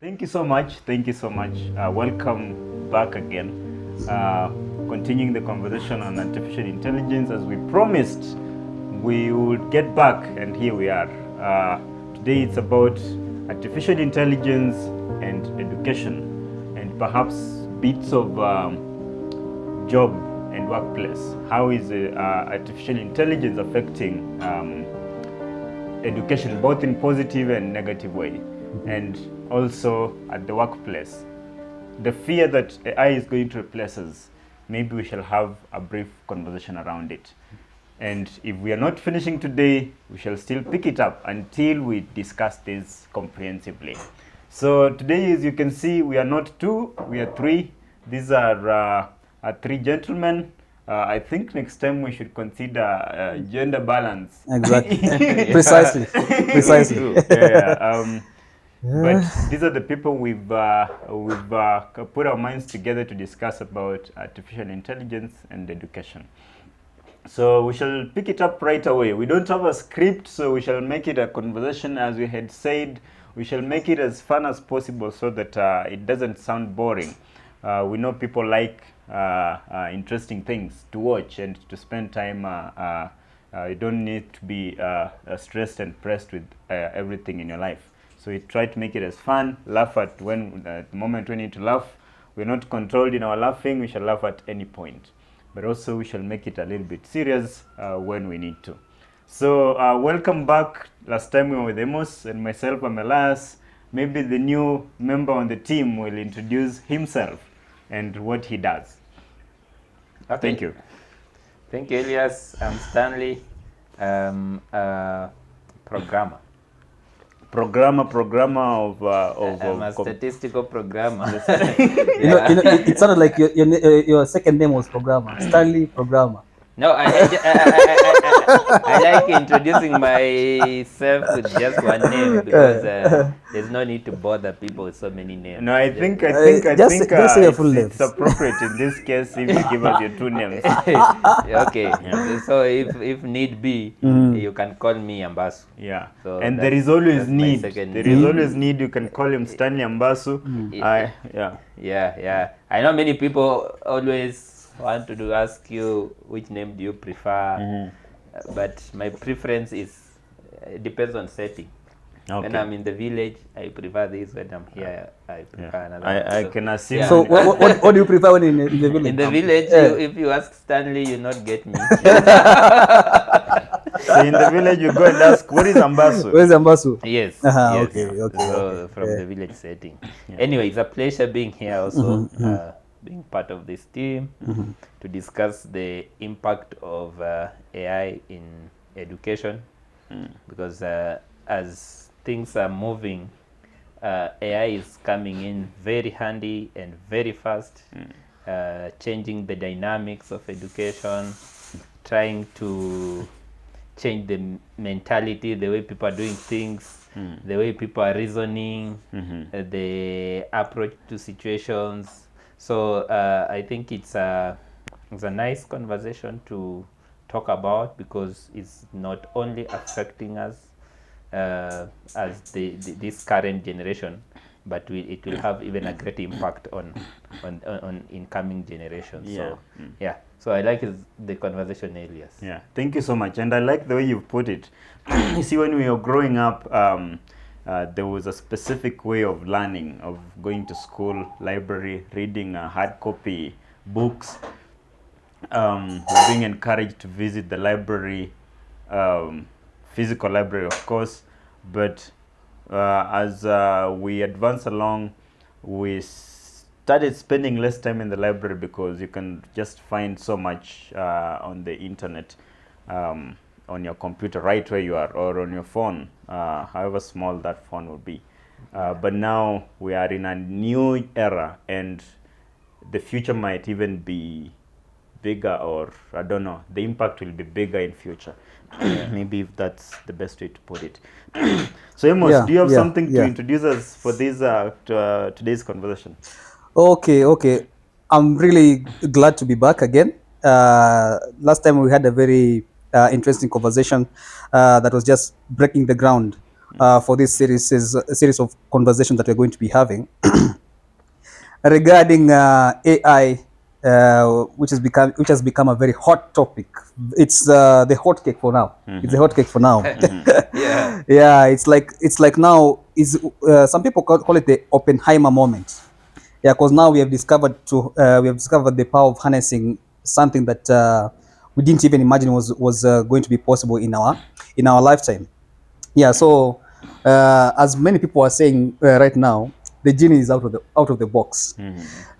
Thank you so much. Thank you so much. Welcome back again. Continuing the conversation on artificial intelligence, as we promised, we would get back, and here we are. Today it's about artificial intelligence and education, and perhaps bits of job and workplace. How is artificial intelligence affecting education, both in positive and negative way, and also at the workplace? The fear that AI is going to replace us, maybe we shall have a brief conversation around it. And if we are not finishing today, we shall still pick it up until we discuss this comprehensively. So today, as you can see, we are not two, we are three. These are three gentlemen. I think next time we should consider gender balance. Exactly. Precisely. But these are the people we've put our minds together to discuss about artificial intelligence and education. So we shall pick it up right away. We don't have a script, so we shall make it a conversation. As we had said, we shall make it as fun as possible so that it doesn't sound boring. We know people like interesting things to watch and to spend time. You don't need to be stressed and pressed with everything in your life. So we try to make it as fun, laugh at the moment we need to laugh. We're not controlled in our laughing, we shall laugh at any point. But also we shall make it a little bit serious when we need to. So welcome back. Last time we were with Amos and myself, I'm Elias. Maybe the new member on the team will introduce himself and what he does. Okay. Thank you. Thank you, Elias. I'm Stanley, programmer. Programmer of I'm a statistical programmer. It sounded like your second name was Programmer. Stanley Programmer. No, I like introducing myself with just one name because there's no need to bother people with so many names. No, I think just say your full names. It's appropriate in this case if you give us your two names. Okay. Yeah. So if need be, you can call me Ambasu. Yeah. So and there is always need. There is always name. need. You can call him Stanley Ambasu. Yeah. I know many people always want to ask you which name do you prefer, but my preference depends on setting. Okay. When I'm in the village, I prefer this. When I'm here, I prefer another. I can assume. So what do you prefer when in the village? In the village, if you ask Stanley, you not get me. So in the village, you go and ask, what is Ambasu? Where is Ambasu? Yes. Yes. Okay. So from the village setting. Yeah. Anyway, it's a pleasure being here also. Being part of this team to discuss the impact of AI in education, because as things are moving, AI is coming in very handy and very fast, changing the dynamics of education, trying to change the mentality, the way people are doing things, the way people are reasoning, the approach to situations. So I think it's a nice conversation to talk about, because it's not only affecting us as this current generation, but it will have even a great impact on incoming generations. Yeah. So I like the conversation, Elias. Yeah, thank you so much. And I like the way you've put it. You see, when we were growing up, there was a specific way of learning, of going to school, library, reading hard copy books, being encouraged to visit the library, physical library, of course. But as we advance along, we started spending less time in the library because you can just find so much on the internet, on your computer right where you are, or on your phone, however small that phone will be. But now we are in a new era, and the future might even be bigger, or I don't know, the impact will be bigger in future. Maybe if that's the best way to put it. So Amos, do you have something to introduce us for this today's conversation? Okay. I'm really glad to be back again. Last time we had a very interesting conversation that was just breaking the ground for this series is a series of conversations that we're going to be having regarding AI, which has become a very hot topic. It's the hot cake for now. It's a hot cake for now. Yeah. Yeah, it's like now is some people call it the Oppenheimer moment. Yeah, because now we have discovered the power of harnessing something that we didn't even imagine was going to be possible in our lifetime. Yeah, so as many people are saying right now, the genie is out of the box,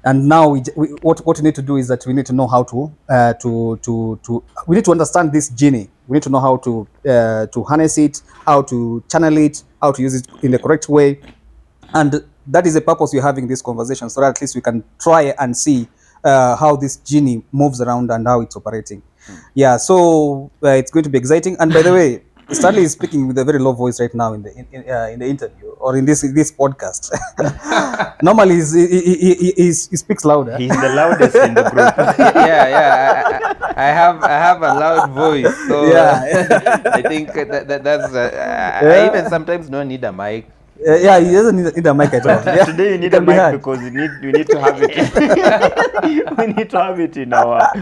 and now what we need to do is that we need to know how to we need to understand this genie. We need to know how to harness it, how to channel it, how to use it in the correct way, and that is the purpose we're having this conversation, so that at least we can try and see how this genie moves around and how it's operating. Yeah, so it's going to be exciting. And by the way, Stanley is speaking with a very low voice right now in the interview or in this podcast. Normally he speaks louder. He's the loudest in the group. I have a loud voice, so Yeah. I think that's I Yeah. even sometimes don't need a mic. Yeah, he doesn't need a mic at all. Yeah, Today you it need a can be mic heard. because we need to have it. We need to have it in our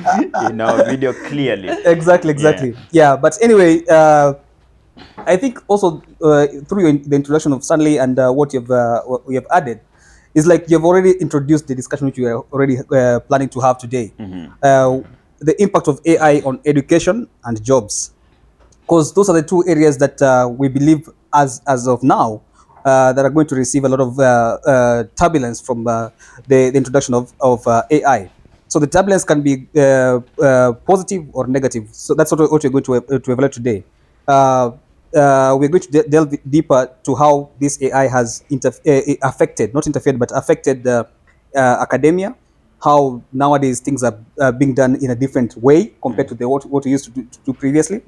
video clearly. Exactly. Yeah, but anyway, I think also through the introduction of Stanley and what we have added is like you've already introduced the discussion which we are already planning to have today. The impact of AI on education and jobs, because those are the two areas that we believe as of now that are going to receive a lot of turbulence from the introduction of AI. So the turbulence can be positive or negative. So that's what we're going to evaluate today. We're going to delve deeper to how this AI has affected, not interfered, but affected academia. How nowadays things are being done in a different way compared to what we used to do previously.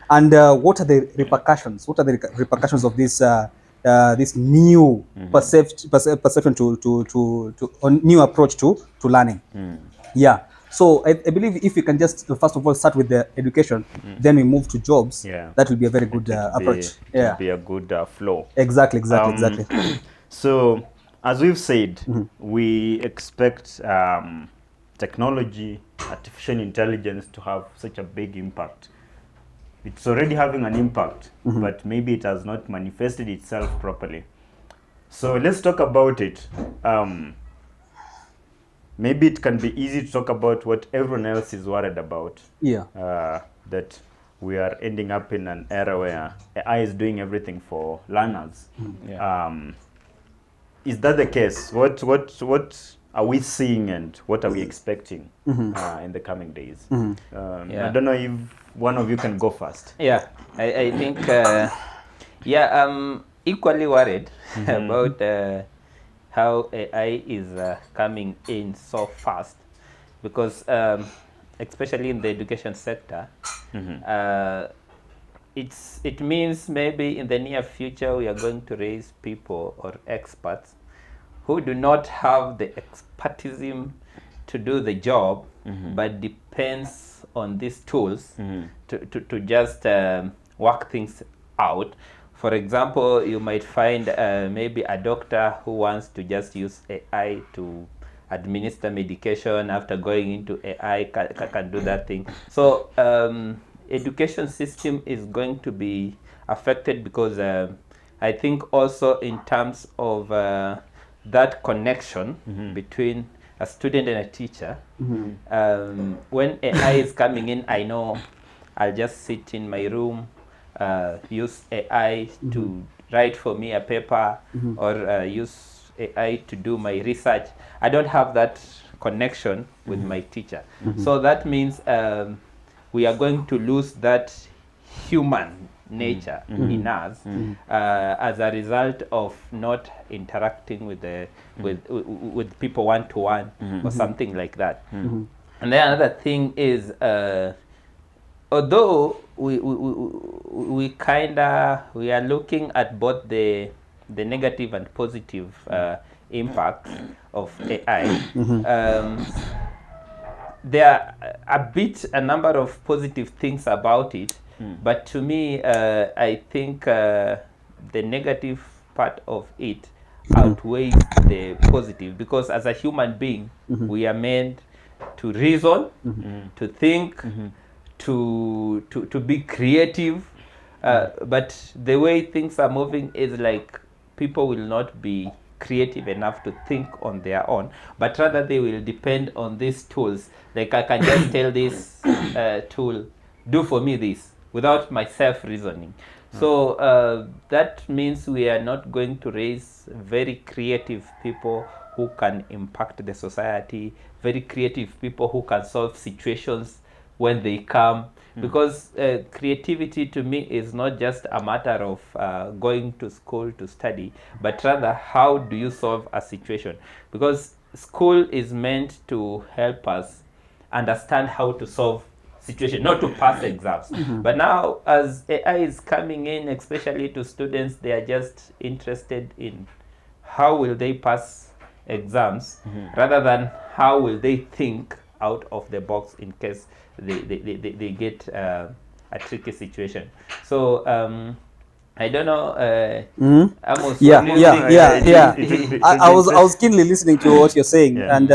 And what are the repercussions? What are the repercussions of this new perception or new approach to learning? Yeah. So I believe if we can just first of all start with the education, then we move to jobs. Yeah. That will be a very good approach. It would be a good flow. Exactly. So, as we've said, we expect technology, artificial intelligence to have such a big impact. It's already having an impact, but maybe it has not manifested itself properly. So let's talk about it. Maybe it can be easy to talk about what everyone else is worried about. Yeah. That we are ending up in an era where AI is doing everything for learners. Is that the case? What are we seeing and what are we expecting in the coming days? I don't know if one of you can go first. Yeah, I think, I'm equally worried about how AI is coming in so fast, because especially in the education sector, it means maybe in the near future we are going to raise people or experts who do not have the expertise to do the job, but depends on these tools to just work things out. For example, you might find maybe a doctor who wants to just use AI to administer medication. After going into AI, can do that thing. So education system is going to be affected, because I think also in terms of that connection between a student and a teacher. When AI is coming in, I know I'll just sit in my room, use AI to write for me a paper, or use AI to do my research. I don't have that connection with my teacher. So that means we are going to lose that human nature in us as a result of not interacting with people one to one or something like that. And then another thing is, although we are looking at both the negative and positive impact of AI, there are a number of positive things about it, but to me, I think the negative part of it outweighs the positive, because as a human being, we are meant to reason, to think, to be creative. But the way things are moving is like people will not be creative enough to think on their own, but rather they will depend on these tools. Like I can just tell this tool, do for me this, without myself reasoning. So that means we are not going to raise very creative people who can impact the society, very creative people who can solve situations when they come. Because creativity to me is not just a matter of going to school to study, but rather how do you solve a situation. Because school is meant to help us understand how to solve situation, not to pass exams. But now as AI is coming in, especially to students, they are just interested in how will they pass exams rather than how will they think out of the box in case they get a tricky situation. So I don't know, Amos, Yeah, what do you yeah, think? yeah, It will be- I was keenly listening to what you're saying, Yeah. and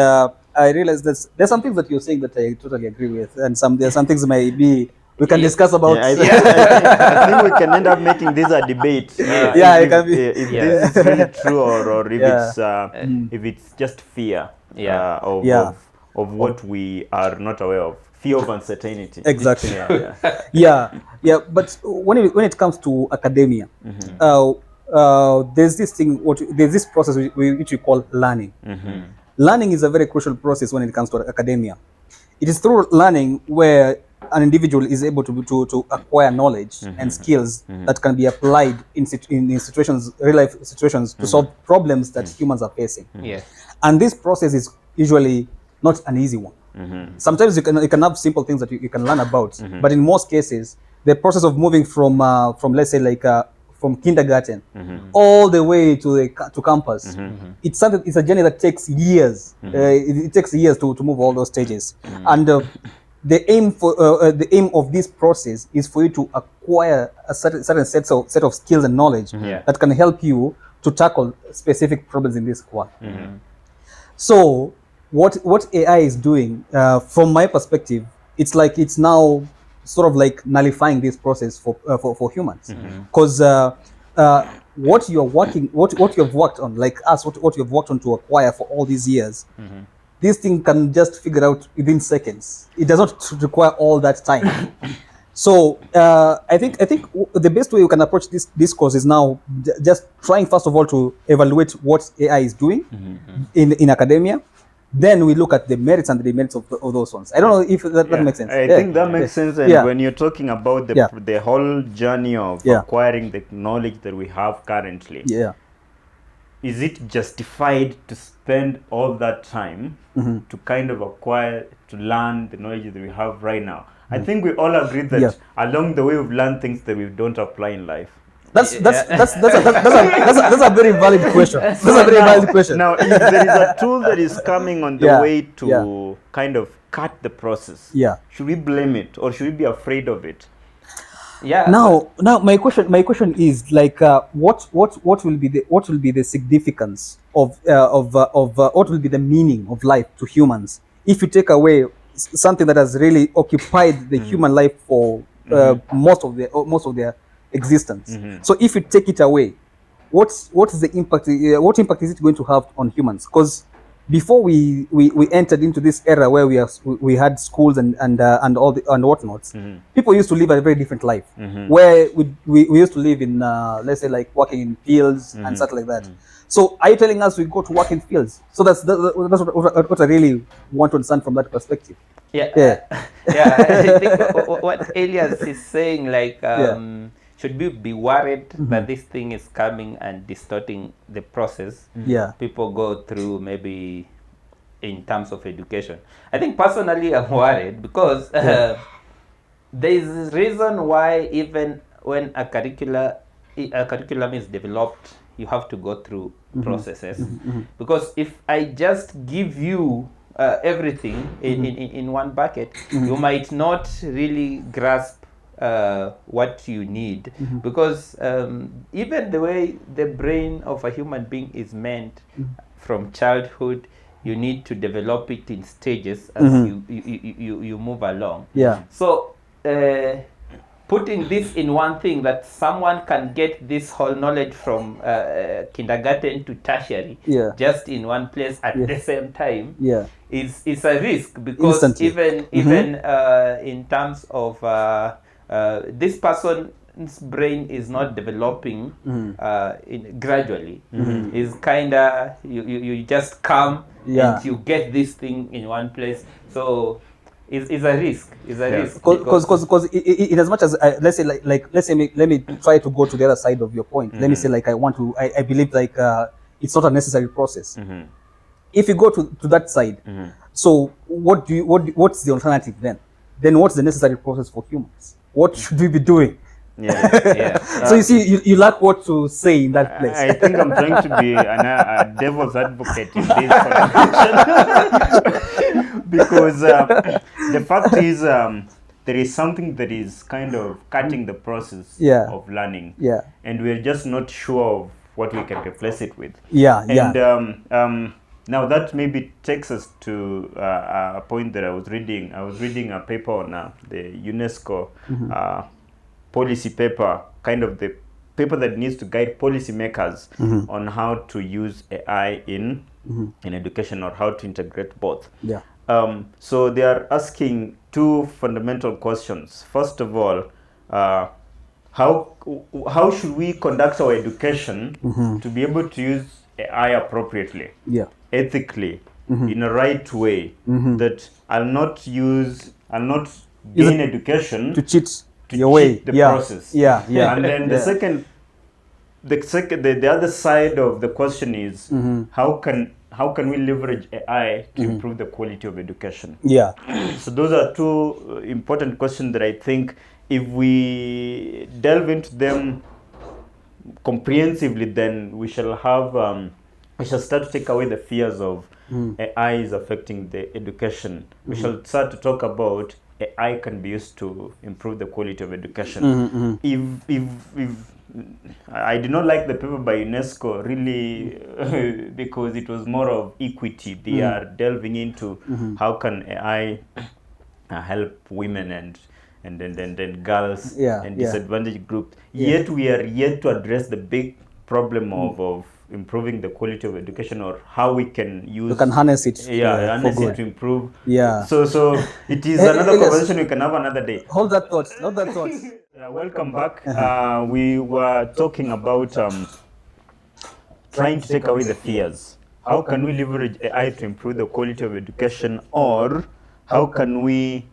I realized there's some things that you're saying that I totally agree with, and there's some things maybe we can discuss about. Yeah, I think we can end up making this a debate. Yeah, it can be. If Yeah. this is really true, or if Yeah. if it's just fear Yeah. of, Yeah. of what we are not aware of, fear of uncertainty. Exactly. Yeah, yeah. Yeah. But when it comes to academia, there's this process which we call learning. Learning is a very crucial process when it comes to academia. It is through learning where an individual is able to acquire knowledge and skills that can be applied in situations, real life situations, to solve problems that humans are facing. Yeah. And this process is usually not an easy one. Sometimes you can have simple things that you can learn about, but in most cases, the process of moving from let's say like from kindergarten all the way to campus, it's a journey that takes years. It takes years to move all those stages, and the aim of this process is for you to acquire a certain set of skills and knowledge that can help you to tackle specific problems in this world. So what AI is doing, from my perspective, it's like it's now sort of like nullifying this process for humans, because what you have worked on, like us, what you have worked on to acquire for all these years, this thing can just figure out within seconds. It does not require all that time. So I think the best way you can approach this discourse is now just trying first of all to evaluate what AI is doing in academia. Then we look at the merits and the demerits of those ones. I don't know if that makes sense. I think that makes sense. And when you're talking about the whole journey of acquiring the knowledge that we have currently, is it justified to spend all that time to kind of acquire, to learn the knowledge that we have right now? I think we all agree that along the way we've learned things that we don't apply in life. That's a very valid question. That's a very valid question. Now, if there is a tool that is coming on the way to kind of cut the process, should we blame it or should we be afraid of it? Yeah. Now, my question is like, what will be the significance of what will be the meaning of life to humans if you take away something that has really occupied the human life for most of their existence. So if you take it away, what is the impact? What impact is it going to have on humans? Because before we entered into this era where we had schools and all the and whatnots, people used to live a very different life, where we used to live in let's say like working in fields and stuff like that. So are you telling us we go to work in fields? So that's what I really want to understand from that perspective. Yeah. I think what Elias is saying, like, should we be worried that this thing is coming and distorting the process people go through, maybe in terms of education? I think personally I'm worried because there is a reason why even when a curriculum is developed, you have to go through processes. Because if I just give you everything in one bucket, you might not really grasp what you need, because even the way the brain of a human being is meant from childhood, you need to develop it in stages as you move along. Yeah. So putting this in one thing, that someone can get this whole knowledge from kindergarten to tertiary Yeah. just in one place at Yeah. the same time Yeah. is a risk, because Instantly. even in terms of this person's brain is not developing gradually. Is kind of you just come Yeah. and you get this thing in one place. So it's a risk. It's a risk Because in as much as let's say let's say let me try to go to the other side of your point. Let me say like I believe like it's not a necessary process. If you go to that side, so what's the alternative then? Then what's the necessary process for humans? What should we be doing? yeah. So you see, you lack what to say in that place. I think I'm trying to be a devil's advocate in this conversation because the fact is there is something that is kind of cutting the process Yeah. of learning, Yeah. and we're just not sure of what we can replace it with. Yeah, yeah. And now that maybe takes us to a point that I was reading. I was reading a paper on the UNESCO policy paper, kind of the paper that needs to guide policymakers on how to use AI in education, or how to integrate both. Yeah. So they are asking two fundamental questions. First of all, how should we conduct our education to be able to use AI appropriately, Yeah. ethically, in a right way, that I'll not gain education To cheat to your way. cheat the Yeah. process. Yeah. Yeah. And then the other side of the question is how can we leverage AI to improve the quality of education? Yeah. So those are two important questions that I think if we delve into them comprehensively, then we shall have we shall start to take away the fears of AI is affecting the education. We shall start to talk about AI can be used to improve the quality of education. If I did not like the paper by UNESCO really because it was more of equity. They are delving into how can AI help women and then girls and disadvantaged groups. Yet we are yet to address the big problem of improving the quality of education, or how we can use. You can harness it. Harness for it good. to improve. Yeah. So it is another conversation we can have another day. Hold that thought. Hold that thought. Welcome back. We were talking about trying to take away the fears. How can we leverage AI to improve the quality of education, or how can we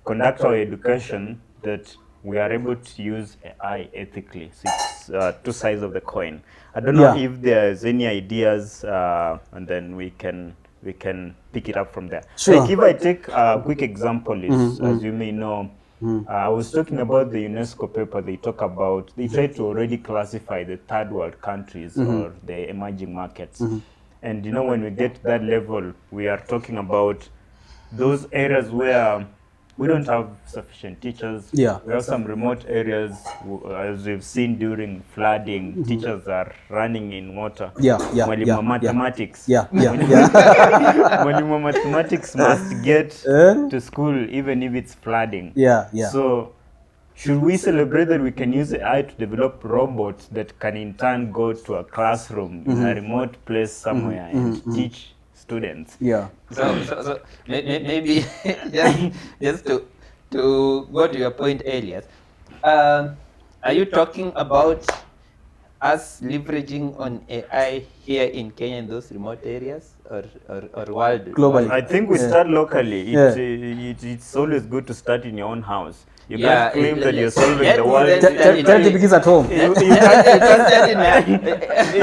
conduct our education that we are able to use AI ethically? So it's two sides of the coin. I don't know if there's any ideas, and then we can pick it up from there. Sure. Like if I take a quick example, is as you may know, I was talking about the UNESCO paper. They try to already classify the third world countries or the emerging markets. And when we get to that level, we are talking about those areas where we don't have sufficient teachers. Yeah. We have some remote areas, as we've seen during flooding, teachers are running in water. Mwalimu wa mathematics. Mwalimu wa mathematics must get to school even if it's flooding. So should we celebrate that we can use AI to develop robots that can in turn go to a classroom in a remote place somewhere and teach students? So maybe just to go to your point earlier, are you talking about us leveraging on AI here in Kenya in those remote areas, or world globally? I think we start locally. It's always good to start in your own house. You can't claim that you're solving the world. Charity begins at home. You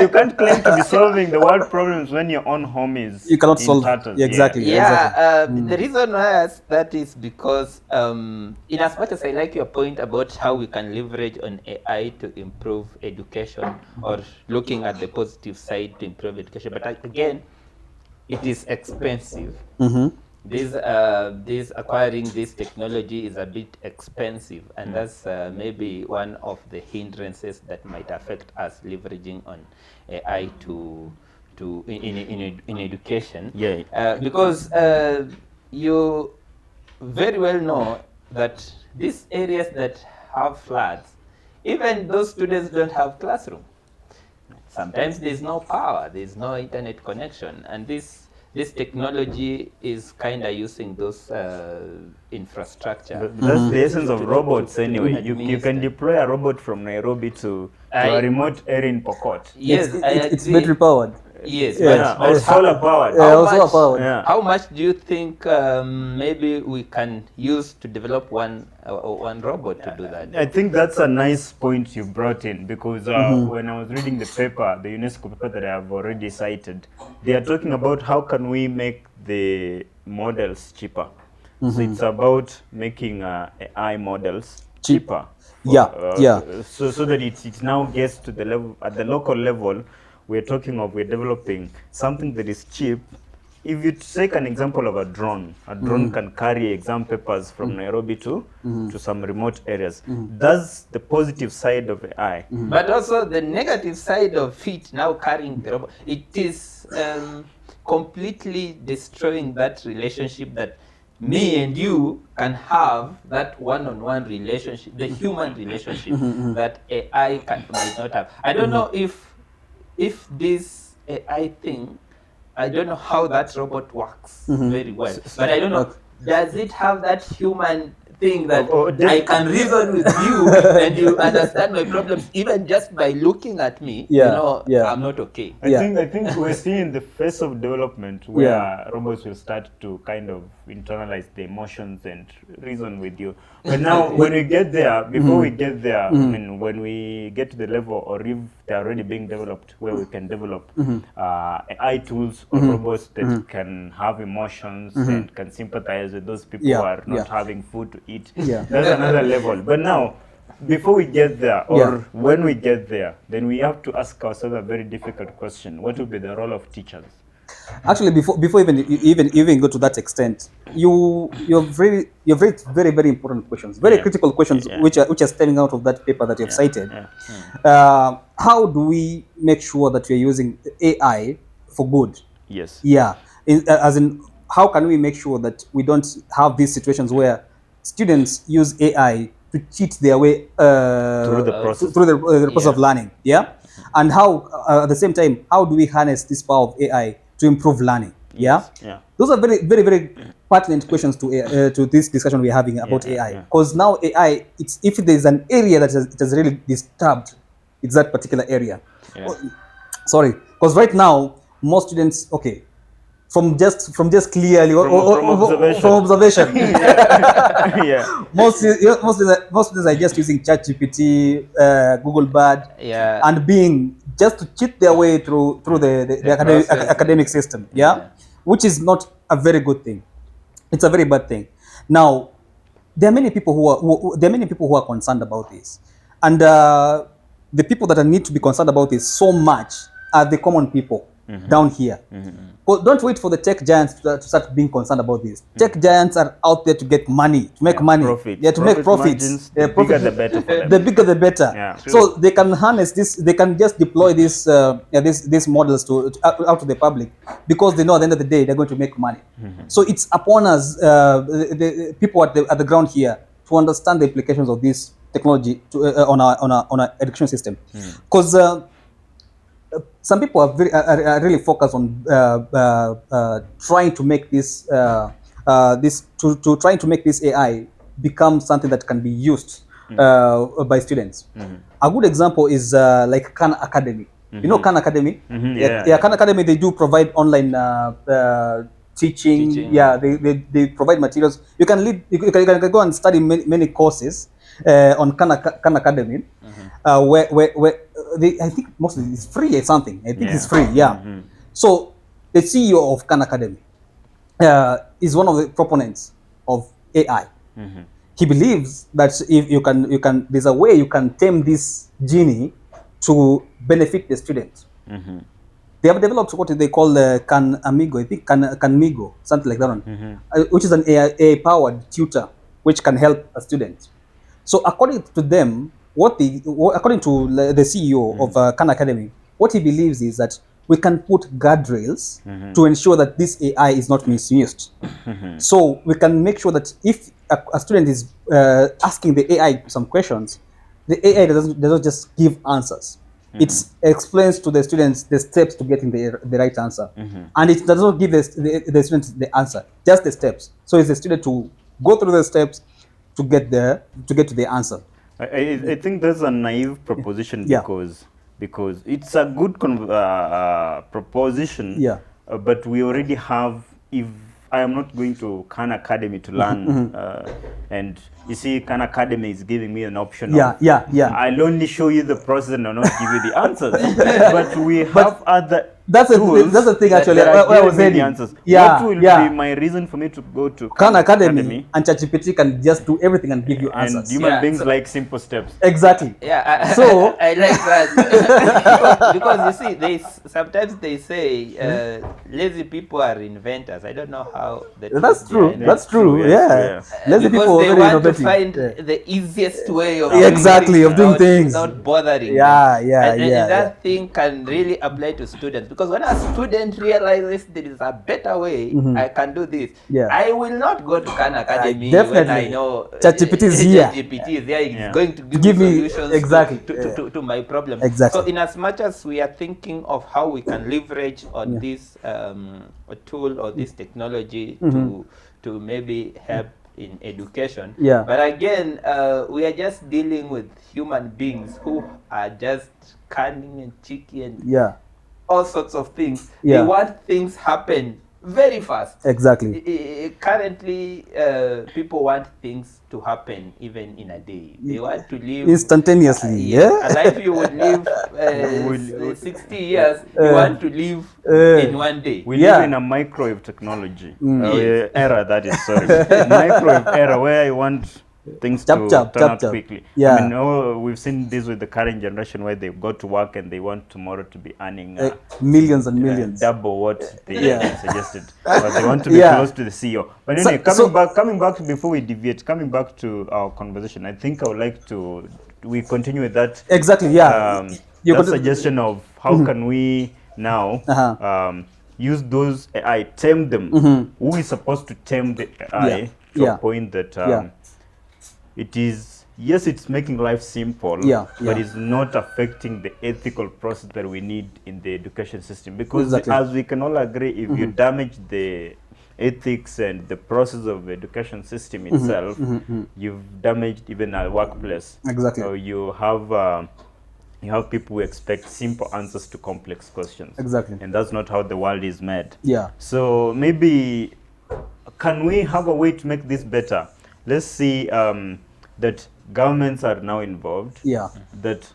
can't claim to be solving the world problems when your own home is You cannot in solve. tatters. Exactly. The reason why I ask that is because in as much as I like your point about how we can leverage on AI to improve education, or looking at the positive side to improve education, but again, it is expensive. this acquiring this technology is a bit expensive, and that's maybe one of the hindrances that might affect us leveraging on AI in education. Yeah. Because you very well know that these areas that have floods, even those students don't have classroom. Sometimes there's no power, there's no internet connection, and this technology is kind of using those infrastructure. That's the essence of robots anyway. You can administer. deploy a robot from Nairobi to a remote area in Pokot. Yes, It's battery powered. Yes, Yeah. but Or solar powered. Yeah, how also much, powered. Yeah. how much do you think maybe we can use to develop one robot to do that? I think that's a nice point you brought in, because when I was reading the paper, the UNESCO paper that I have already cited, they are talking about how can we make the models cheaper. So it's about making AI models cheaper. Yeah, yeah. So that it now gets to the level, at the local level, we're developing something that is cheap. If you take an example of a drone can carry exam papers from Nairobi to some remote areas. That's the positive side of AI. But also the negative side of it now carrying the robot, it is completely destroying that relationship that me and you can have, that one-on-one relationship, the human relationship that AI might not have. I don't know if this AI thing, I don't know how that robot works very well, but I don't know, does it have that human thing that I can reason with you and you understand my problems even just by looking at me? I'm not okay. I think we're still in the phase of development where robots will start to kind of internalize the emotions and reason with you. But now, when we get there, before we get there, I mean, when we get to the level, or if they're already being developed, where we can develop AI tools or robots that can have emotions and can sympathize with those people who are not having food to eat. Yeah. That's another level. But now, before we get there, or when we get there, then we have to ask ourselves a very difficult question: what will be the role of teachers? Actually, before even go to that extent, you've raised very, very important questions, very critical questions, which are stemming out of that paper that you've cited. How do we make sure that we're using AI for good? Yes. Yeah, as in, how can we make sure that we don't have these situations where students use AI to cheat their way Through the process. through the process of learning? Yeah, and how at the same time, how do we harness this power of AI to improve learning? Yeah, those are very, very, very pertinent questions to this discussion we're having about AI. Because now AI, if there's an area that it has really disturbed, it's that particular area. Sorry, because right now most students, from just clearly from observation. Most students are just using ChatGPT, Google Bard, and being just to cheat their way through the academic system. Which is not a very good thing. It's a very bad thing. Now, there are many people who are concerned about this, and the people that need to be concerned about this so much are the common people down here. But don't wait for the tech giants to start being concerned about this. Tech giants are out there to get money, to make money, to make profits. The bigger the better for them. The bigger the better. So they can harness this. They can just deploy these models out to the public, because they know at the end of the day they're going to make money. So it's upon us, the people at the ground here, to understand the implications of this technology on our education system, because some people are really focused on trying to make this trying to make this AI become something that can be used by students. A good example is like Khan Academy. You know Khan Academy? Khan Academy, they do provide online teaching. They provide materials. You can go and study many courses on Khan Academy, where I think mostly it's free or something. I think it's free. So the CEO of Khan Academy is one of the proponents of AI. He believes that if you can, there's a way you can tame this genie to benefit the students. They have developed what they call the Can Amigo, I think Canmigo, something like that one, which is an AI-powered tutor which can help a student. So according to them, according to the CEO of Khan Academy, what he believes is that we can put guardrails to ensure that this AI is not misused. So we can make sure that if a student is asking the AI some questions, the AI doesn't just give answers. It explains to the students the steps to getting the right answer, and it does not give the students the answer, just the steps. So it's the student to go through the steps to get to the answer. I think that's a naive proposition Yeah. because it's a good proposition. Yeah. But we already have. If I am not going to Khan Academy to learn, and you see, Khan Academy is giving me an option. Yeah, yeah, yeah. I'll only show you the process and I'll not give you the answers. But we have other. That's the thing actually. That are Where I was giving me the heading. answers. Yeah, What will yeah. be my reason for me to go to Khan Academy and ChatGPT can just do everything and give you And answers. human Yeah, beings so- like simple steps. Exactly. Yeah, So- I like that because you see, sometimes they say lazy people are inventors. I don't know how That's true. behind That's it. true. true, yes, Yeah. Lazy Because people are they very want to innovative. find Yeah. the easiest way of Exactly, doing of doing things. without bothering. Yeah, them. yeah, and yeah, that thing can really apply to students because when a student realizes there is a better way, I can do this. Yeah. I will not go to Khan Academy when definitely. I know ChatGPT is here. ChatGPT is there. It's Yeah. going to Give me- solutions exactly, to my problem. Exactly. So in as much as we are thinking of how we can leverage on this tool or this technology to maybe help in education, Yeah. but again, we are just dealing with human beings who are just cunning and cheeky and Yeah. all sorts of things. Yeah. They want things happen very fast. Exactly. Currently, people want things to happen even in a day. They want to live Instantaneously. Yeah. a life you would live 60 years. You want to live in one day. We Yeah. live in a microwave technology era. That is sorry, microwave era where I want things Chap, to chap, turn chap, out chap. quickly. Yeah. I mean, we've seen this with the current generation where they go to work and they want tomorrow to be earning Millions and millions. double what they Yeah. suggested, but they want to be Yeah. close to the CEO. But So- anyway, coming back before we deviate, coming back to our conversation, I think I would like to we continue with that. Exactly. Yeah. You That could- suggestion of how can we now use those AI, tame them. Who is supposed to tame the AI Yeah. to Yeah. a point that Yeah. it is, yes, it's making life simple, Yeah, but yeah. it's not affecting the ethical process that we need in the education system. Because Exactly. as we can all agree, if you damage the ethics and the process of the education system itself, you've damaged even our workplace. Exactly. So you have people who expect simple answers to complex questions. Exactly. And that's not how the world is made. Yeah. So maybe can we have a way to make this better? Let's see that governments are now involved. Yeah. That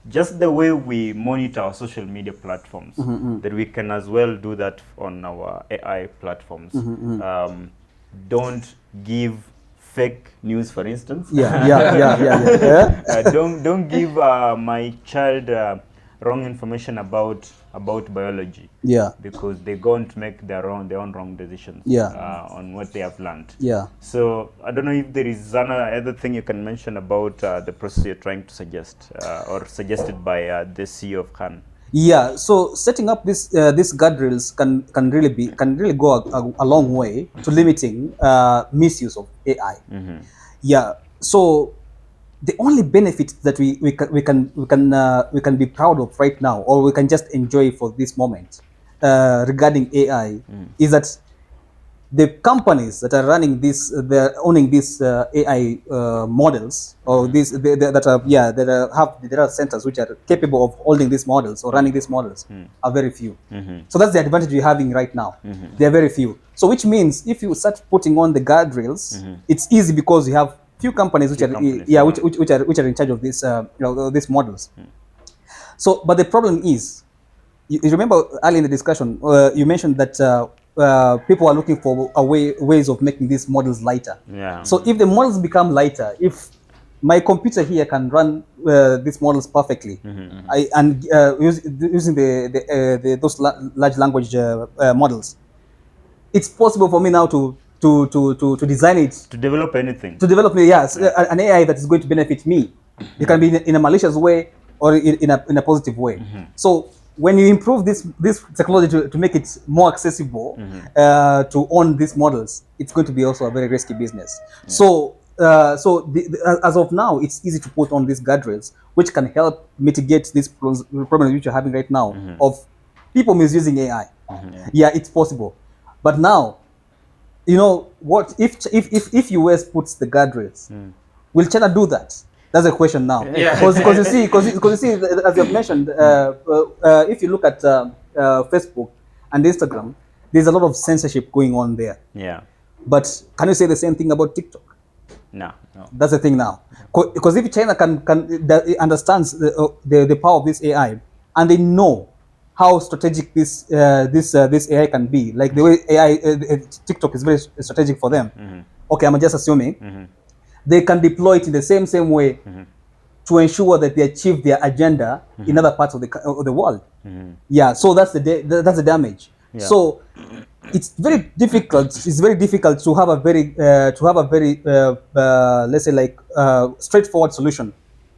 just the way we monitor our social media platforms, that we can as well do that on our AI platforms. Don't give fake news, for instance. Yeah. Don't give my child wrong information about biology. Yeah. Because they're going to make their own wrong decisions. Yeah. On what they have learned. Yeah. So I don't know if there is other thing you can mention about the process you're trying to suggest or suggested by the CEO of Khan. Yeah, so setting up these guardrails can really go a long way to limiting misuse of AI. Yeah, so the only benefit that we can be proud of right now, or we can just enjoy for this moment regarding AI, is that the companies that are running this, they're owning these AI models, or there are centers which are capable of holding these models or running these models, are very few. So that's the advantage we're having right now. They're very few. So which means if you start putting on the guardrails, it's easy because you have few companies which are in charge of this these models. So, but the problem is, you remember early in the discussion, you mentioned that people are looking for ways of making these models lighter. Yeah. So if the models become lighter, if my computer here can run these models perfectly. Using those large language models, it's possible for me now to design it, To develop anything. to develop an AI that is going to benefit me. It can be in a malicious way or in a positive way. So when you improve this technology to make it more accessible to own these models, it's going to be also a very risky business. So as of now, it's easy to put on these guardrails, which can help mitigate these problems which you're having right now of people misusing AI. Yeah, it's possible. But now, you know what? If US puts the guardrails, will China do that? That's a question now. Because you see, as you've mentioned, if you look at Facebook and Instagram, there's a lot of censorship going on there. Yeah. But can you say the same thing about TikTok? No. That's the thing now. Because if China understands the power of this AI, and they know how strategic this AI can be, like the way TikTok is very strategic for them. Okay, I'm just assuming they can deploy it in the same way to ensure that they achieve their agenda in other parts of the world. Yeah, so that's the damage. Yeah. So it's very difficult. It's very difficult to have a very let's say like straightforward solution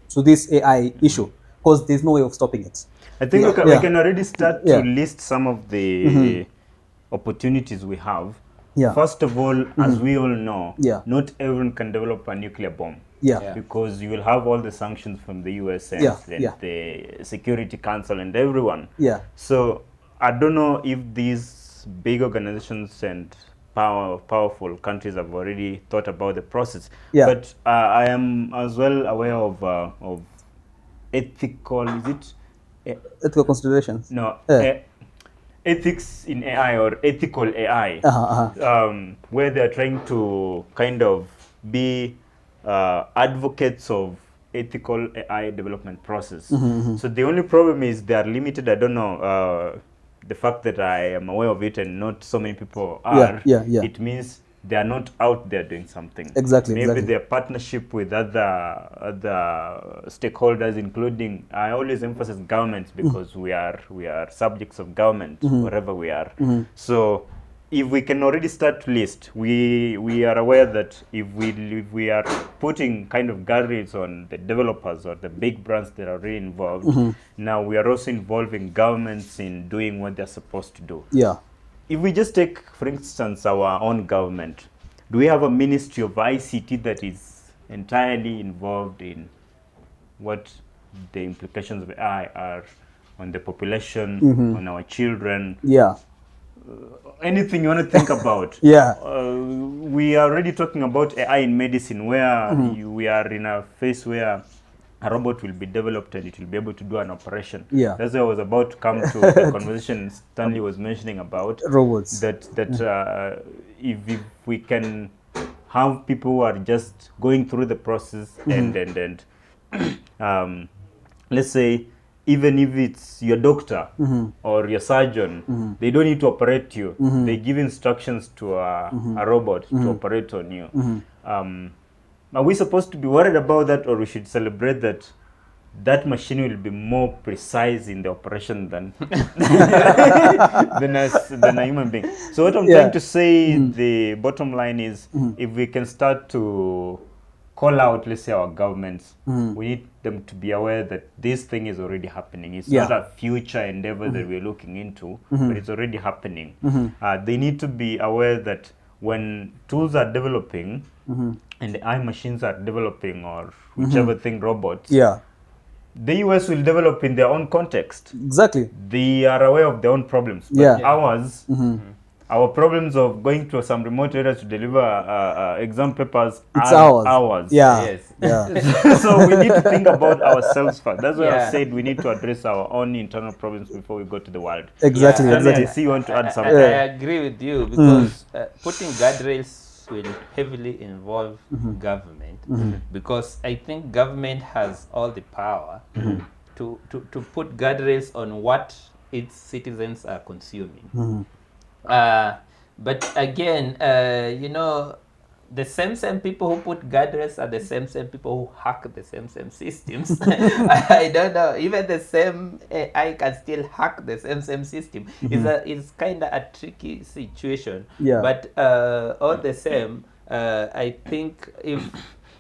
to this AI issue, because there's no way of stopping it. I think we can already start to Yeah. list some of the opportunities we have. Yeah. First of all, as we all know, Yeah. not everyone can develop a nuclear bomb. Yeah. Because you will have all the sanctions from the US and the Security Council and everyone. Yeah. So I don't know if these big organizations and powerful countries have already thought about the process. Yeah. But I am as well aware of ethical, is it? Ethical considerations. No. Yeah. Ethics in AI or ethical AI, where they're trying to kind of be advocates of ethical AI development process. So the only problem is they are limited. I don't know, the fact that I am aware of it and not so many people are, Yeah. it means they are not out there doing something. Exactly. Maybe their partnership with other stakeholders, including, I always emphasize governments because we are subjects of government wherever we are. So if we can already start to list, we are aware that if we are putting kind of guardrails on the developers or the big brands that are already involved, now we are also involving governments in doing what they're supposed to do. Yeah. If we just take, for instance, our own government, do we have a ministry of ICT that is entirely involved in what the implications of AI are on the population, on our children? Yeah. Anything you want to think about? Yeah. We are already talking about AI in medicine, where we are in a phase where a robot will be developed and it will be able to do an operation. Yeah. That's why I was about to come to the conversation Stanley was mentioning about robots. That if we can have people who are just going through the process and let's say, even if it's your doctor or your surgeon, they don't need to operate you. They give instructions to a robot to operate on you. Are we supposed to be worried about that, or we should celebrate that that machine will be more precise in the operation than than a human being? So what I'm trying to say, the bottom line is, if we can start to call out, let's say, our governments, we need them to be aware that this thing is already happening. It's not a future endeavor that we're looking into, but it's already happening. They need to be aware that when tools are developing and the AI machines are developing, or whichever thing, robots, the US will develop in their own context. Exactly. They are aware of their own problems. But ours, our problems of going to some remote areas to deliver exam papers, It's are ours. Yeah. Yes. So we need to think about ourselves first. That's why I said we need to address our own internal problems before we go to the world. Exactly. Yeah. Stanley, I see you want to add something. I agree with you, because putting guardrails will heavily involve government, because I think government has all the power to put guardrails on what its citizens are consuming. But again, the same people who put guardrails are the same people who hack the same systems. I don't know. Even the same AI can still hack the same system. It's kind of a tricky situation. Yeah. But all the same, I think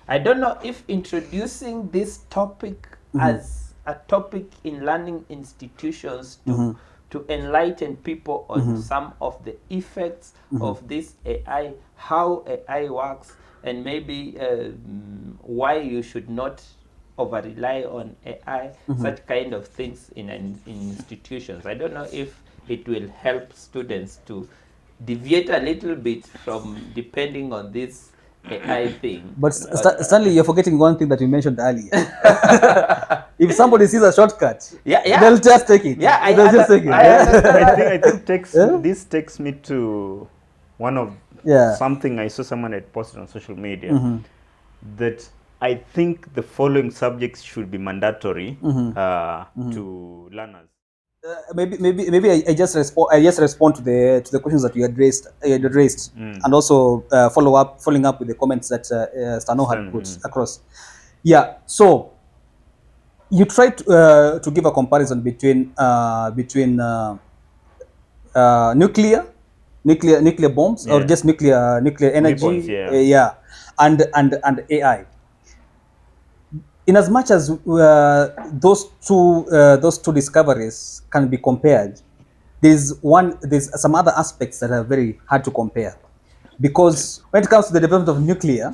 I don't know if introducing this topic as a topic in learning institutions to enlighten people on some of the effects of this AI, how AI works, and maybe why you should not over rely on AI, such kind of things in institutions. I don't know if it will help students to deviate a little bit from depending on this AI thing. But Stanley, you're forgetting one thing that you mentioned earlier. If somebody sees a shortcut, they'll just take it. Yeah, they'll just take it. I think this takes me to one of something I saw someone had posted on social media, that I think the following subjects should be mandatory to learners. Maybe I just respond to the questions that you had raised, and also following up with the comments that Stano had put across. Yeah, so you tried to give a comparison between nuclear bombs or just nuclear energy, weapons, and AI. In as much as those two discoveries can be compared, there's some other aspects that are very hard to compare, because when it comes to the development of nuclear,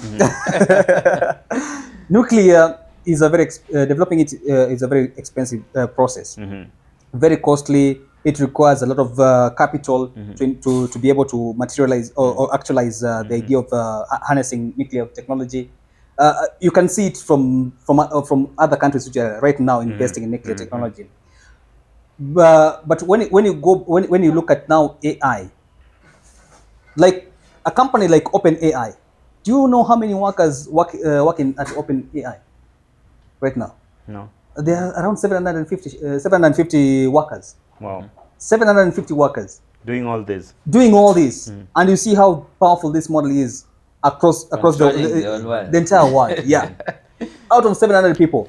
nuclear is a very developing it is a very expensive process, very costly. It requires a lot of capital to be able to materialize or actualize the idea of harnessing nuclear technology. You can see it from other countries which are right now investing in nuclear technology. But when you look at now AI, like a company like OpenAI, do you know how many workers working at OpenAI right now? No. There are around 750 workers. Wow. 750 workers doing all this, and you see how powerful this model is across the entire world. Yeah, out of 700 people.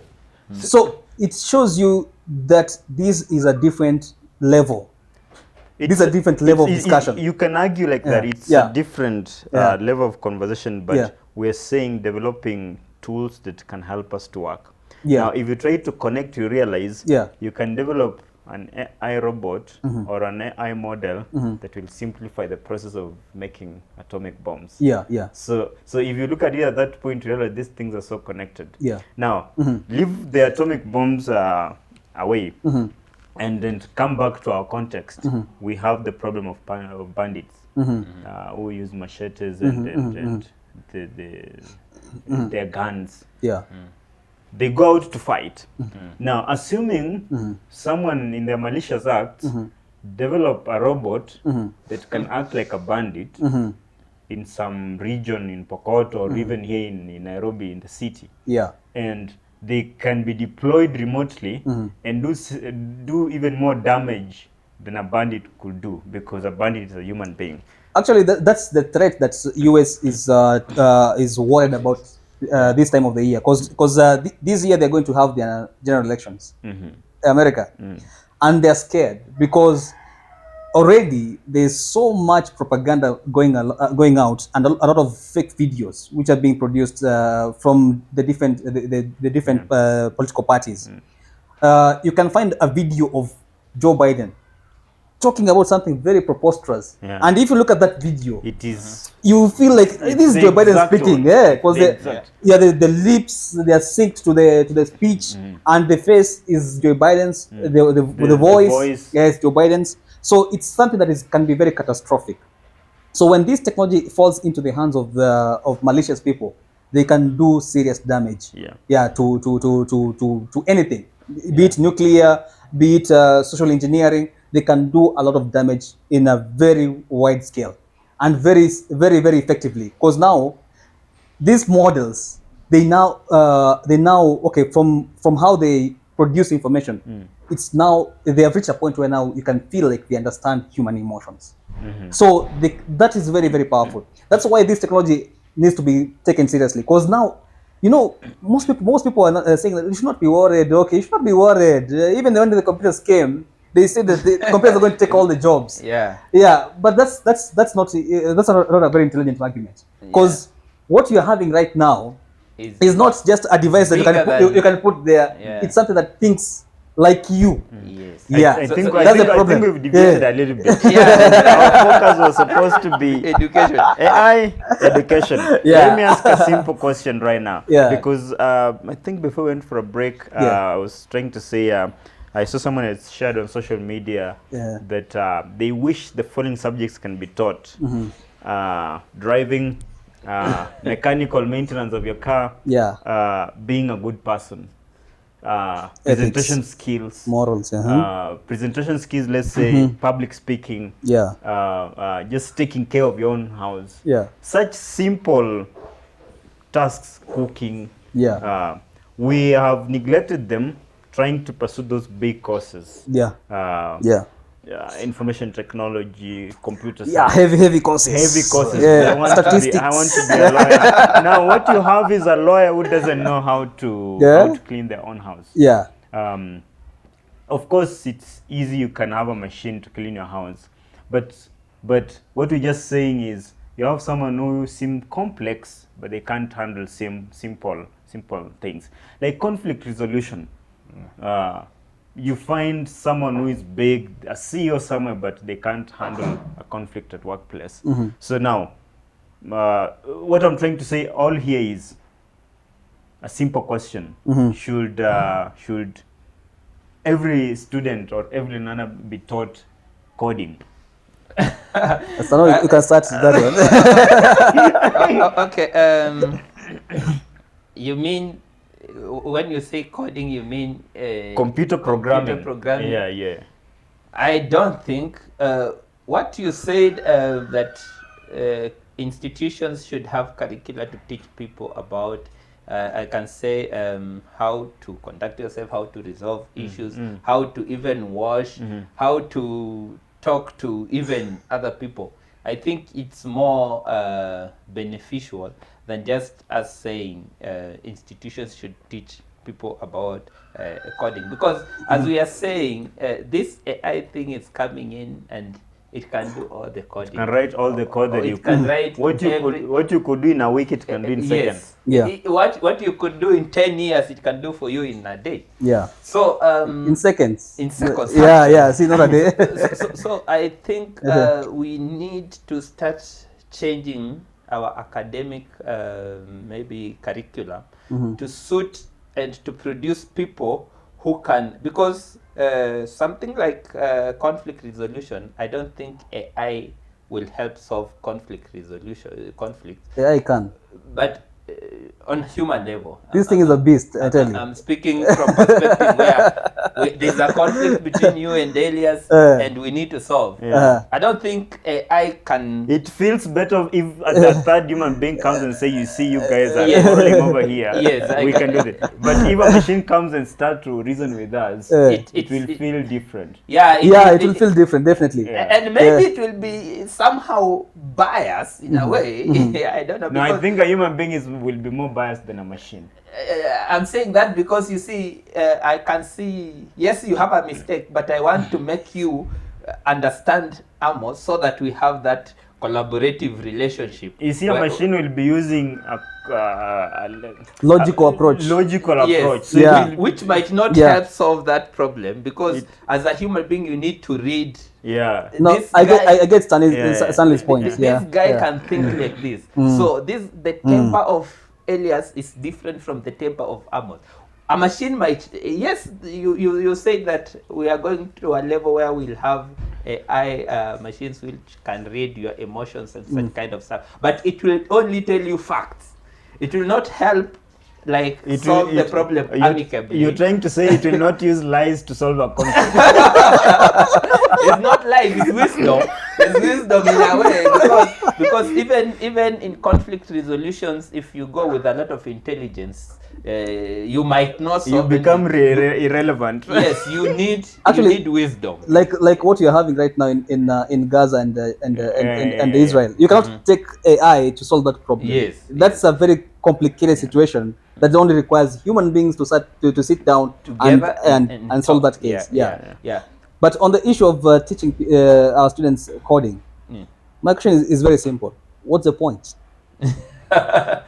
So it shows you that this is a different level. This is a different level of discussion. You can argue like that. It's a different level of conversation, but we're saying developing tools that can help us to work. Now, if you try to connect, you realize you can develop an AI robot or an AI model that will simplify the process of making atomic bombs. So if you look at it at that point, you realize these things are so connected. Now, leave the atomic bombs away and then come back to our context. We have the problem of bandits who use machetes and their guns. They go out to fight. Now, assuming someone in the malicious act develop a robot that can act like a bandit in some region in Pokot or even here in Nairobi in the city, and they can be deployed remotely and do even more damage than a bandit could do, because a bandit is a human being. Actually, that's the threat that US is worried about this time of the year, because this year they're going to have their general elections, America, and they're scared because already there's so much propaganda going out, and a lot of fake videos which are being produced from the different political parties. You can find a video of Joe Biden talking about something very preposterous, and if you look at that video, it is, you feel like this is Joe Biden speaking, because the lips, they are synced to the speech, and the face is Joe Biden's, the voice, yes, Joe Biden's. So it's something that can be very catastrophic. So when this technology falls into the hands of malicious people, they can do serious damage. To anything, be it nuclear, be it social engineering. They can do a lot of damage in a very wide scale and very, very, very effectively. Because now these models, they now okay, from how they produce information, it's now they have reached a point where now you can feel like they understand human emotions. So that is very, very powerful. That's why this technology needs to be taken seriously. Because now, you know, most people are not, saying that you should not be worried. Okay, you should not be worried. Even when the computers came, they said that the computers are going to take all the jobs. Yeah. Yeah, but that's not a very intelligent argument. Because what you're having right now is not just a device that you can put there. Yeah. It's something that thinks like you. Yes. Yeah, I So- think so I that's think, the I problem. think we've deviated Yeah. a little bit. Yeah. Our focus was supposed to be Education. AI education. Yeah. Let me ask a simple question right now. Yeah. Because I think before we went for a break, Yeah. I was trying to say I saw someone had shared on social media Yeah. that they wish the following subjects can be taught: driving, mechanical maintenance of your car, Yeah. being a good person, presentation skills, Morals. presentation skills, let's say public speaking, Yeah. just taking care of your own house. Yeah. Such simple tasks, cooking. Yeah. We have neglected them, trying to pursue those big courses. Yeah. Uh, Yeah. Information technology, computer Yeah. science. Heavy courses. Heavy courses. Yeah. I want to be a lawyer. Now, what you have is a lawyer who doesn't know how to clean their own house. Yeah. Of course, it's easy. You can have a machine to clean your house, but what we're just saying is you have someone who seems complex, but they can't handle simple things like conflict resolution. You find someone who is big, a CEO somewhere, but they can't handle a conflict at workplace. So now, what I'm trying to say all here is a simple question: should every student or every learner be taught coding? So now you can start that one. Okay. You mean when you say coding, you mean Computer programming. Computer programming. Yeah. I don't think what you said that institutions should have curricula to teach people about. I can say how to conduct yourself, how to resolve issues, how to even wash, how to talk to even other people. I think it's more beneficial than just us saying institutions should teach people about coding. Because as we are saying, this AI thing is coming in and it can do all the coding. Can write all the code that you can write what you could do in a week, it can do in seconds. Yeah. What you could do in 10 years, it can do for you in a day. Yeah. So In seconds. in seconds. Yeah. See, not a day. So I think we need to start changing our academic maybe curriculum to suit and to produce people who can, because something like conflict resolution, I don't think AI will help solve conflict. Yeah, I can. But on human level, This thing is a beast, I tell you. I'm speaking from perspective where there's a conflict between you and Elias, and we need to solve. I don't think AI can. It feels better if a third human being comes and say, "You see, you guys are rolling over here. Yes, we can do this." But if a machine comes and starts to reason with us, it will feel different. Yeah, It will feel different, definitely. and maybe it will be somehow biased in a way. I don't know. No, I because- think a human being will be more biased than a machine. I'm saying that because you see, I can see, yes, you have a mistake, but I want to make you understand Amos so that we have that collaborative relationship. You see, a machine will be using a Logical approach. Logical approach. Yes, So Yeah. it will- which might not Yeah. help solve that problem because as a human being, you need to read. yeah. No, This I guy- get Stanley's, Yeah. Stanley's point. This Yeah. guy Yeah. can think like this. So the temper of Elias is different from the temper of Amos. A machine might, yes, you say that we are going to a level where we'll have AI machines which can read your emotions and such kind of stuff, but it will only tell you facts. It will not help like solve the problem amicably. You're trying to say it will not use lies to solve a conflict. It's not life, it's wisdom. It's wisdom in a way because even in conflict resolutions, if you go with a lot of intelligence, you might not You solve become any- irrelevant. Yes, you need Actually, you need wisdom. like what you're having right now in Gaza and Israel. You cannot take AI to solve that problem. Yes, That's a very complicated situation that only requires human beings to sit down Together and solve talk. that case. Yeah. But on the issue of teaching our students coding, my question is very simple. What's the point?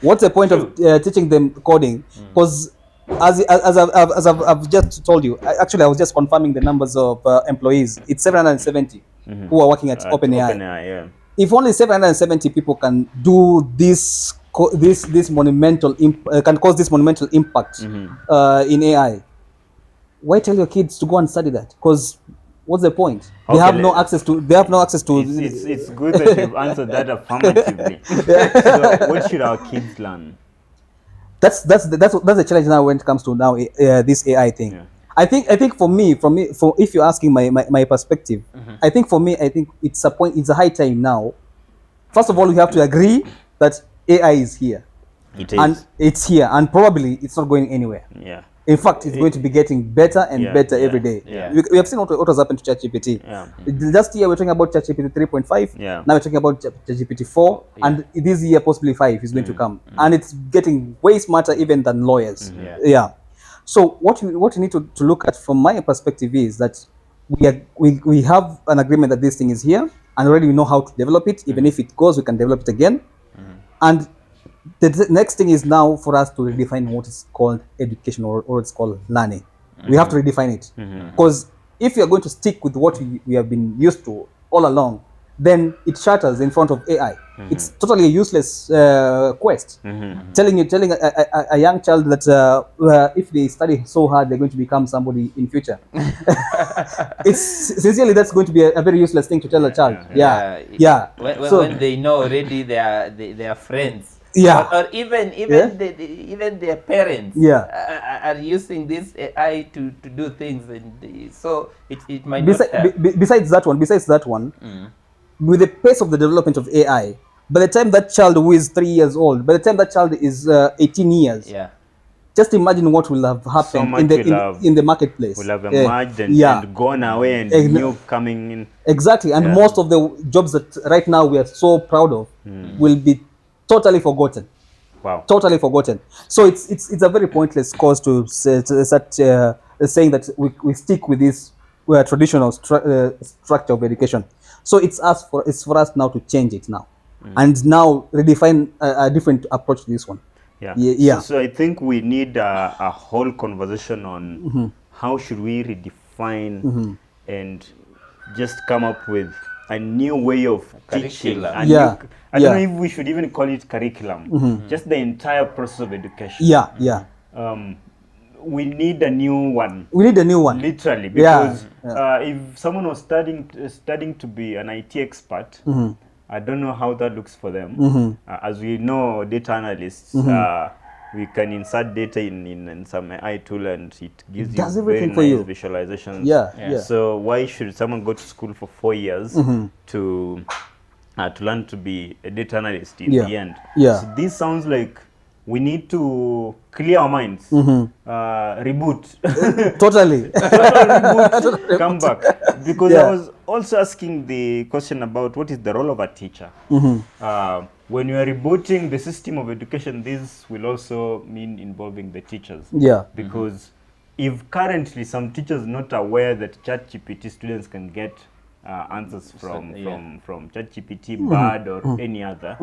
What's the point of teaching them coding? Because I've just told you, actually I was just confirming the numbers of employees. It's 770 who are working at OpenAI. Yeah. If only 770 people can do this monumental can cause this monumental impact in AI, why tell your kids to go and study that? Because what's the point? They have no access to. They have no access to. It's good that you've answered that affirmatively. So what should our kids learn? That's the challenge now when it comes to now this AI thing. Yeah. I think for if you're asking my perspective, I think it's a high time now. First of all, we have to agree that AI is here. It is. And it's here, and probably it's not going anywhere. Yeah. In fact, it's going to be getting better and better every day. Yeah. We have seen what has happened to ChatGPT. Yeah. Last year we were talking about ChatGPT 3.5. Yeah. Now we're talking about ChatGPT 4, and this year possibly 5 is going to come, and it's getting way smarter even than lawyers. Yeah. So what we need to look at from my perspective is that we have an agreement that this thing is here, and already we know how to develop it. Even if it goes, we can develop it again, and the next thing is now for us to redefine what is called education or it's called learning. We have to redefine it, because if you are going to stick with what we have been used to all along, then it shatters in front of AI. It's totally a useless quest. Telling a young child that if they study so hard, they're going to become somebody in future. It's sincerely that's going to be a very useless thing to tell a child. Yeah. When they know already they are friends. Yeah. Or even even their parents are using this AI to do things, and so it might not help. Besides that one, with the pace of the development of AI, by the time that child who is 3 years old, by the time that child is 18 years, just imagine what will have happened in the marketplace. Will have emerged and gone away, and new coming in. Exactly, and most of the jobs that right now we are so proud of will be totally forgotten. Wow. Totally forgotten. So it's a very pointless cause to start saying that we stick with this traditional structure of education. So it's for us now to change it now, and now redefine a different approach to this one. Yeah. So I think we need a whole conversation on how should we redefine and just come up with a new way of teaching. Curriculum. I don't know if we should even call it curriculum. Just the entire process of education. Yeah. We need a new one. We need a new one. Literally, because if someone was studying to be an IT expert, I don't know how that looks for them. As we know, data analysts, we can insert data in some AI tool, and it gives you very nice visualizations. Yeah. So why should someone go to school for 4 years to learn to be a data analyst in the end? So this sounds like we need to clear our minds, reboot. Totally. Reboot, come back. Because I was also asking the question about what is the role of a teacher. When you are rebooting the system of education, this will also mean involving the teachers. Yeah. Because if currently some teachers not aware that ChatGPT students can get answers from ChatGPT, Bard, or any other,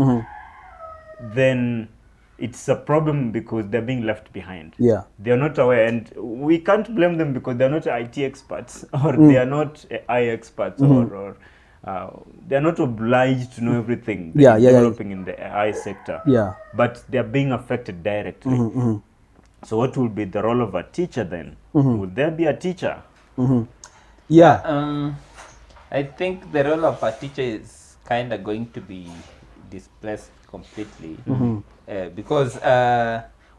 then it's a problem because they're being left behind. Yeah. They're not aware, and we can't blame them because they're not IT experts, or they are not AI experts, or they're not obliged to know everything that is developing in the AI sector. Yeah. But they're being affected directly. So what will be the role of a teacher then? Would there be a teacher? Yeah. I think the role of a teacher is kind of going to be displaced completely, because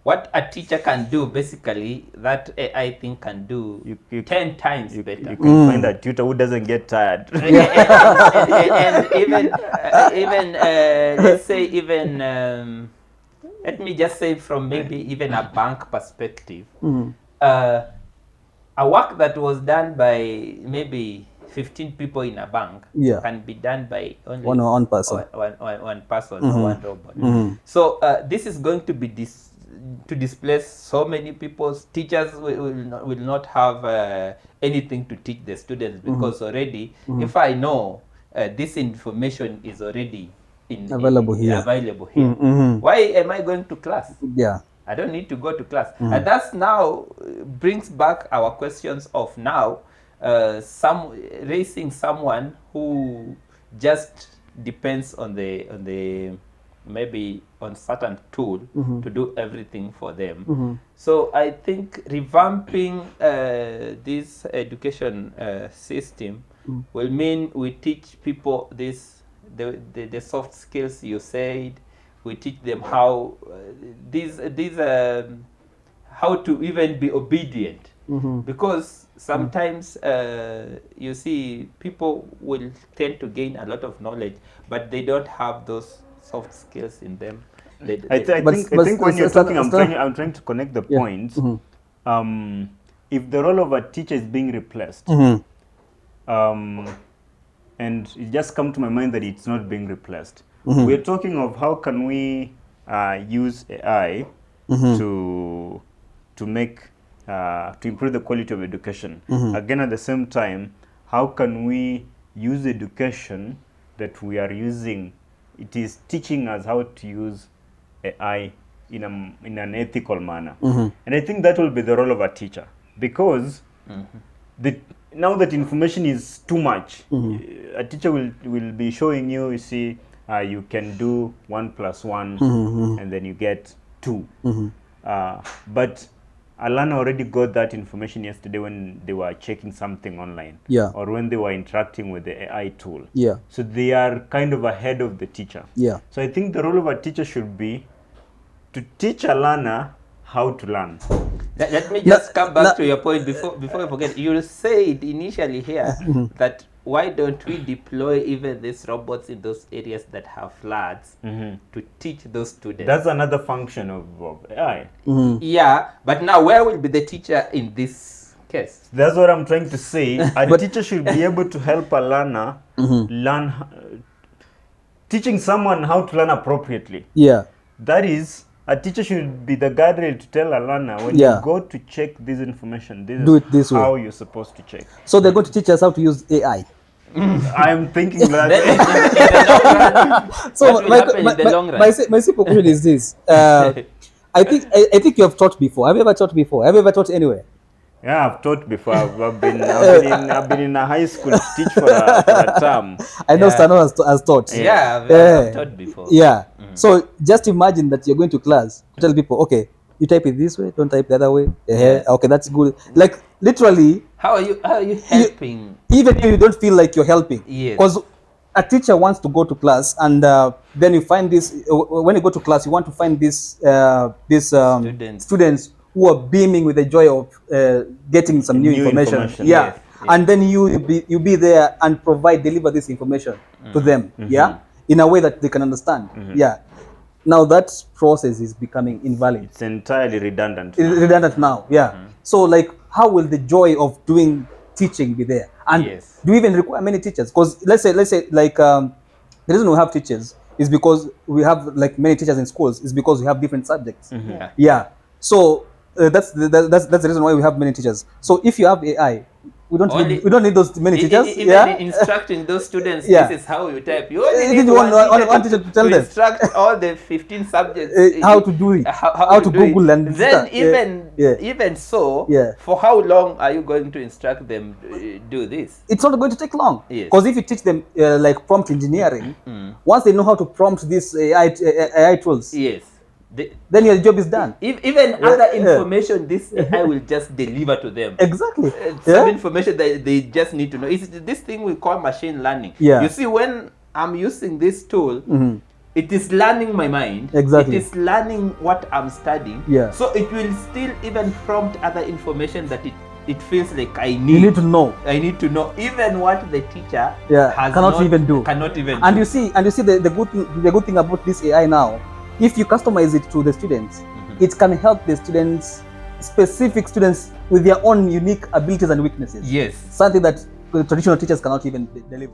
what a teacher can do, basically, that AI thing can do you 10 times better. You can find a tutor who doesn't get tired. and even let's say even let me just say from maybe even a bank perspective, Mhm. a work that was done by maybe 15 people in a bank Yeah. can be done by only One person. one person or one robot. So this is going to be to displace so many people. Teachers will not have anything to teach the students because already, if I know this information is already Available here. why am I going to class? Yeah. I don't need to go to class. And that's now brings back our questions of now raising someone who just depends on the maybe on certain tool to do everything for them. So I think revamping this education system will mean we teach people the soft skills you said. We teach them how how to even be obedient, because sometimes you see people will tend to gain a lot of knowledge, but they don't have those soft skills in them. I think when you're talking, I'm trying to connect the points. If the role of a teacher is being replaced, and it just come to my mind that it's not being replaced. We're talking of how can we use AI to make to improve the quality of education. Again, at the same time, how can we use education that we are using? It is teaching us how to use AI in an ethical manner, and I think that will be the role of a teacher, because now that information is too much, a teacher will be showing you. You see, you can do 1 + 1, and then you get 2. But a learner already got that information yesterday when they were checking something online, or when they were interacting with the AI tool. So they are kind of ahead of the teacher. So I think the role of a teacher should be to teach a learner how to learn. Let me just come back to your point before I forget. You said initially here that why don't we deploy even these robots in those areas that have floods to teach those students? That's another function of AI. Yeah, but now where will be the teacher in this case? That's what I'm trying to say. A teacher should be able to help a learner learn, teaching someone how to learn appropriately. That is, a teacher should be the guardrail to tell a learner when you go to check this information, this is how you're supposed to check. So they're going to teach us how to use AI. I'm thinking that. So my simple question is this: I think you have taught before. Have you ever taught before? Have you ever taught anywhere? Yeah, I've taught before. I've been in a high school to teach for a term. I know Stano has taught. I've taught before. So just imagine that you're going to class to tell people, okay, you type it this way, don't type the other way. Okay, that's good. Like literally. How are you helping? Even if you don't feel like you're helping. Because a teacher wants to go to class, and then you find this. When you go to class, you want to find these students who are beaming with the joy of getting some new information. And then you be there and deliver this information to them. In a way that they can understand. Now that process is becoming invalid. It's entirely redundant. It's redundant now. So like, how will the joy of doing teaching be there? And do we even require many teachers? Because let's say like the reason we have teachers is because we have like many teachers in schools is because we have different subjects. So that's the reason why we have many teachers. So if you have AI, we don't need those many teachers. Even instructing those students, this is how you type. You only need one teacher to tell them. Instruct all the 15 subjects how to do it, how to Google and then even so. For how long are you going to instruct them do this? It's not going to take long. Because if you teach them like prompt engineering, once they know how to prompt these AI tools, then your job is done. Even other information, this AI will just deliver to them. Exactly. Some information that they just need to know. It's this thing we call machine learning. You see, when I'm using this tool, it is learning my mind. It is learning what I'm studying. So it will still even prompt other information that it feels like I need. You need to know. I need to know even what the teacher cannot even do. Cannot even. And you see the good thing about this AI now if you customize it to the students, it can help the students, specific students with their own unique abilities and weaknesses. Yes. Something that the traditional teachers cannot even deliver.